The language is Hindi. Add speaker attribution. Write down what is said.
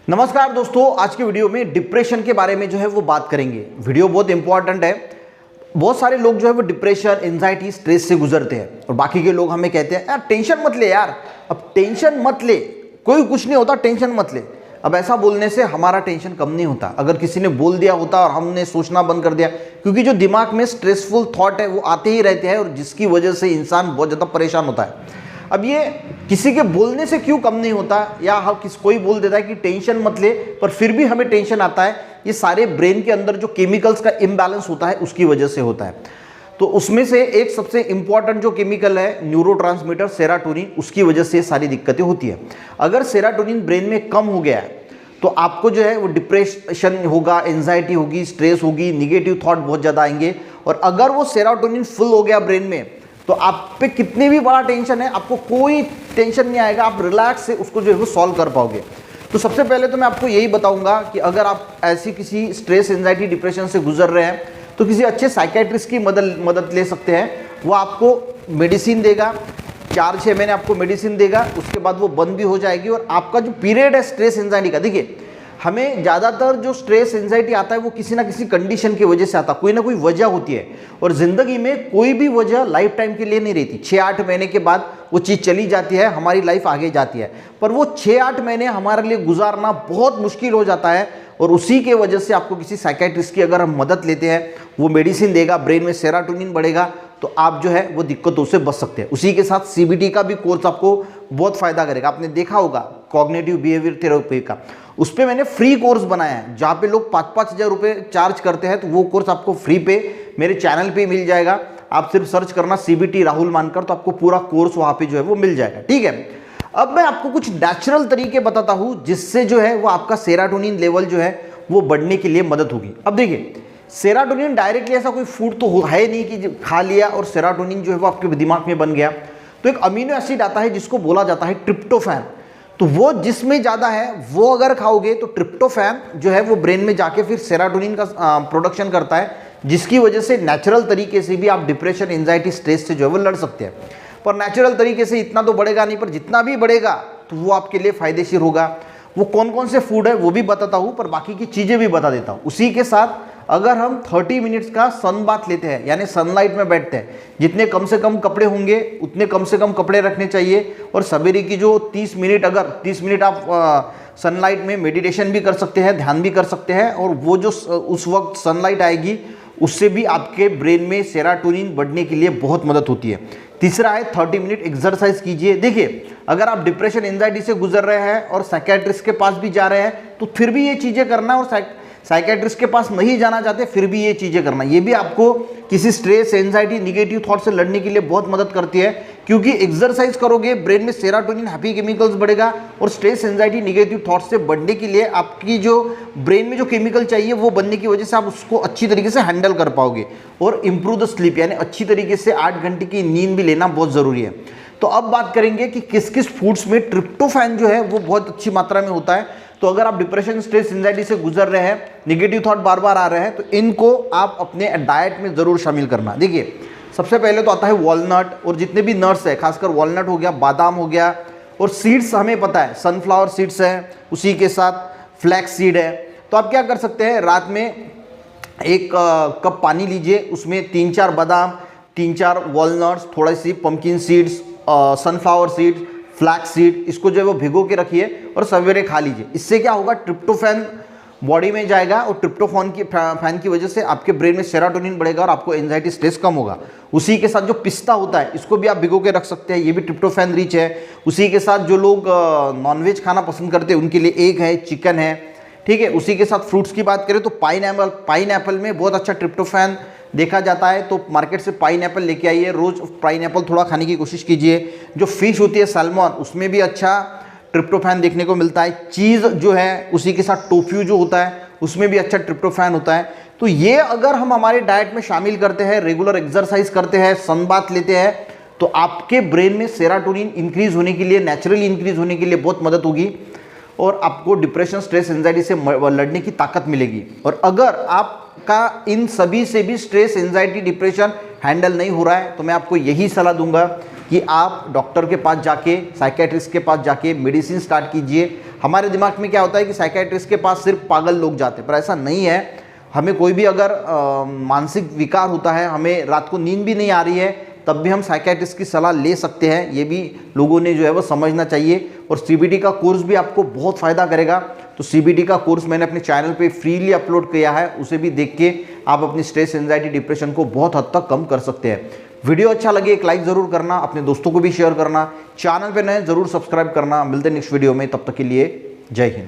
Speaker 1: नमस्कार दोस्तों, आज के वीडियो में डिप्रेशन के बारे में जो है वो बात करेंगे। वीडियो बहुत इंपॉर्टेंट है। बहुत सारे लोग जो है वो डिप्रेशन, एंजाइटी, स्ट्रेस से गुजरते हैं और बाकी के लोग हमें कहते हैं यार टेंशन मत ले यार, अब टेंशन मत ले, कोई कुछ नहीं होता, टेंशन मत ले। अब ऐसा बोलने से हमारा टेंशन कम नहीं होता। अगर किसी ने बोल दिया होता और हमने सोचना बंद कर दिया, क्योंकि जो दिमाग में स्ट्रेसफुल थॉट है वो आते ही रहते हैं और जिसकी वजह से इंसान बहुत ज़्यादा परेशान होता है। अब ये किसी के बोलने से क्यों कम नहीं होता, या हम कोई बोल देता है कि टेंशन मत ले पर फिर भी हमें टेंशन आता है, ये सारे ब्रेन के अंदर जो केमिकल्स का इम्बैलेंस होता है उसकी वजह से होता है। तो उसमें से एक सबसे इंपॉर्टेंट जो केमिकल है न्यूरोट्रांसमीटर सेरोटोनिन, उसकी वजह से सारी दिक्कतें होती है। अगर सेरोटोनिन ब्रेन में कम हो गया है तो आपको जो है वो डिप्रेशन होगा, एंजाइटी होगी, स्ट्रेस होगी, निगेटिव थॉट बहुत ज़्यादा आएंगे। और अगर वो सेरोटोनिन फुल हो गया ब्रेन में तो आप पे कितनी भी बड़ा टेंशन है आपको कोई टेंशन नहीं आएगा, आप रिलैक्स से उसको जो है वो सॉल्व कर पाओगे। तो सबसे पहले तो मैं आपको यही बताऊंगा कि अगर आप ऐसी किसी स्ट्रेस, एंजाइटी, डिप्रेशन से गुजर रहे हैं तो किसी अच्छे साइकेट्रिस्ट की मदद ले सकते हैं। वो आपको मेडिसिन देगा, 4-6 महीने आपको मेडिसिन देगा, उसके बाद वो बंद भी हो जाएगी। और आपका जो पीरियड है स्ट्रेस एंजाइटी का, देखिए हमें ज़्यादातर जो स्ट्रेस एंजाइटी आता है वो किसी ना किसी कंडीशन की वजह से आता है, कोई ना कोई वजह होती है। और ज़िंदगी में कोई भी वजह लाइफ टाइम के लिए नहीं रहती। 6-8 महीने के बाद वो चीज़ चली जाती है, हमारी लाइफ आगे जाती है। पर वो 6-8 महीने हमारे लिए गुजारना बहुत मुश्किल हो जाता है और उसी के वजह से आपको किसी साइकेट्रिस्ट की अगर हम मदद लेते हैं, वो मेडिसिन देगा, ब्रेन में सेरोटोनिन बढ़ेगा तो आप जो है वो दिक्कतों से बच सकते हैं। उसी के साथ सीबीटी का भी कोर्स आपको बहुत फ़ायदा करेगा। आपने देखा होगा कॉग्निटिव बिहेवियर थेरेपी का, उस पर मैंने फ्री कोर्स बनाया है जहाँ पे लोग 5-5 हज़ार रुपये चार्ज करते हैं। तो वो कोर्स आपको फ्री पे मेरे चैनल पे मिल जाएगा। आप सिर्फ सर्च करना सीबीटी राहुल मानकर, तो आपको पूरा कोर्स वहाँ पे जो है वो मिल जाएगा। ठीक है, अब मैं आपको कुछ नेचुरल तरीके बताता हूँ जिससे जो है वो आपका सेरोटोनिन लेवल जो है वो बढ़ने के लिए मदद होगी। अब देखिए, सेरोटोनिन डायरेक्टली ऐसा कोई फूड तो है नहीं कि खा लिया और सेरोटोनिन जो है वो आपके दिमाग में बन गया। तो एक अमीनो एसिड आता है जिसको बोला जाता है ट्रिप्टोफैन। तो वो जिसमें ज़्यादा है वो अगर खाओगे तो ट्रिप्टोफैन जो है वो ब्रेन में जाके फिर सेरोटोनिन का प्रोडक्शन करता है, जिसकी वजह से नेचुरल तरीके से भी आप डिप्रेशन, एंजाइटी, स्ट्रेस से जो है वो लड़ सकते हैं। पर नेचुरल तरीके से इतना तो बढ़ेगा नहीं, पर जितना भी बढ़ेगा तो वो आपके लिए फायदेशीर होगा। वो कौन कौन से फूड है वो भी बताता हूँ, पर बाकी की चीज़ें भी बता देता हूँ। उसी के साथ अगर हम 30 मिनट्स का सन बाथ लेते हैं, यानी सनलाइट में बैठते हैं, जितने कम से कम कपड़े होंगे उतने कम से कम कपड़े रखने चाहिए। और सवेरे की जो 30 मिनट, अगर 30 मिनट आप सनलाइट में मेडिटेशन भी कर सकते हैं, ध्यान भी कर सकते हैं। और वो जो उस वक्त सनलाइट आएगी उससे भी आपके ब्रेन में सेरोटोनिन बढ़ने के लिए बहुत मदद होती है। तीसरा है 30 मिनट एक्सरसाइज कीजिए। देखिए, अगर आप डिप्रेशन, एंजाइटी से गुजर रहे हैं और साइकेट्रिस्ट के पास भी जा रहे हैं तो फिर भी ये चीज़ें करना, और साइकेट्रिस्ट के पास नहीं जाना चाहते फिर भी ये चीज़ें करना, ये भी आपको किसी स्ट्रेस, एंजाइटी, निगेटिव थॉट से लड़ने के लिए बहुत मदद करती है। क्योंकि एक्सरसाइज करोगे, ब्रेन में सेरोटोनिन, हैप्पी केमिकल्स बढ़ेगा और स्ट्रेस, एंजाइटी, निगेटिव थॉट से बढ़ने के लिए आपकी जो ब्रेन में जो केमिकल चाहिए वो बनने की वजह से आप उसको अच्छी तरीके से हैंडल कर पाओगे। और इंप्रूव द स्लीप, यानी अच्छी तरीके से 8 घंटे की नींद भी लेना बहुत ज़रूरी है। तो अब बात करेंगे कि किस किस फूड्स में ट्रिप्टोफैन जो है वो बहुत अच्छी मात्रा में होता है। तो अगर आप डिप्रेशन, स्ट्रेस, एंजाइटी से गुजर रहे हैं, निगेटिव थॉट बार बार आ रहे हैं, तो इनको आप अपने डाइट में ज़रूर शामिल करना। देखिए, सबसे पहले तो आता है वॉलनट, और जितने भी नट्स है, खासकर वॉलनट हो गया, बादाम हो गया, और सीड्स हमें पता है सनफ्लावर सीड्स है, उसी के साथ फ्लैक्स सीड है। तो आप क्या कर सकते हैं, रात में 1 कप पानी लीजिए, उसमें 3-4 बादाम, 3-4 वॉलनट्स, थोड़ी सी pumpkin seeds, sunflower seeds, flax seed, इसको जो है वो भिगो के रखिए और सवेरे खा लीजिए। इससे क्या होगा, ट्रिप्टोफैन बॉडी में जाएगा और फैन की वजह से आपके ब्रेन में सेरोटोनिन बढ़ेगा और आपको एंजाइटी, स्ट्रेस कम होगा। उसी के साथ जो पिस्ता होता है इसको भी आप भिगो के रख सकते हैं, ये भी ट्रिप्टोफैन रिच है। उसी के साथ जो लोग नॉनवेज खाना पसंद करते हैं उनके लिए एग है, चिकन है। ठीक है, उसी के साथ फ्रूट्स की बात करें तो पाइनएप्पल में बहुत अच्छा ट्रिप्टोफैन देखा जाता है। तो मार्केट से पाइनएप्पल लेके आइए, रोज़ पाइनएप्पल थोड़ा खाने की कोशिश कीजिए। जो फिश होती है सैल्मन, उसमें भी अच्छा ट्रिप्टोफैन देखने को मिलता है। चीज़ जो है, उसी के साथ टोफ्यू जो होता है उसमें भी अच्छा ट्रिप्टोफैन होता है। तो ये अगर हम हमारे डाइट में शामिल करते हैं, रेगुलर एक्सरसाइज करते हैं, सन बाथ लेते हैं, तो आपके ब्रेन में सेरोटोनिन इंक्रीज होने के लिए, नेचुरली इंक्रीज होने के लिए बहुत मदद होगी और आपको डिप्रेशन, स्ट्रेस, एंजाइटी से लड़ने की ताकत मिलेगी। और अगर आपका इन सभी से भी स्ट्रेस, एंजाइटी, डिप्रेशन हैंडल नहीं हो रहा है तो मैं आपको यही सलाह दूंगा कि आप डॉक्टर के पास जाके, साइकेट्रिस्ट के पास जाके मेडिसिन स्टार्ट कीजिए। हमारे दिमाग में क्या होता है कि साइकेट्रिस्ट के पास सिर्फ पागल लोग जाते हैं, पर ऐसा नहीं है। हमें कोई भी अगर मानसिक विकार होता है, हमें रात को नींद भी नहीं आ रही है, तब भी हम साइकेट्रिस्ट की सलाह ले सकते हैं। ये भी लोगों ने जो है वो समझना चाहिए। और CBT का कोर्स भी आपको बहुत फ़ायदा करेगा। तो CBT का कोर्स मैंने अपने चैनल पे फ्रीली अपलोड किया है, उसे भी देख के आप अपनी स्ट्रेस, एंजाइटी, डिप्रेशन को बहुत हद तक कम कर सकते हैं। वीडियो अच्छा लगे एक लाइक ज़रूर करना, अपने दोस्तों को भी शेयर करना, चैनल पे नए ज़रूर सब्सक्राइब करना। मिलते हैं नेक्स्ट वीडियो में, तब तक के लिए जय हिंद।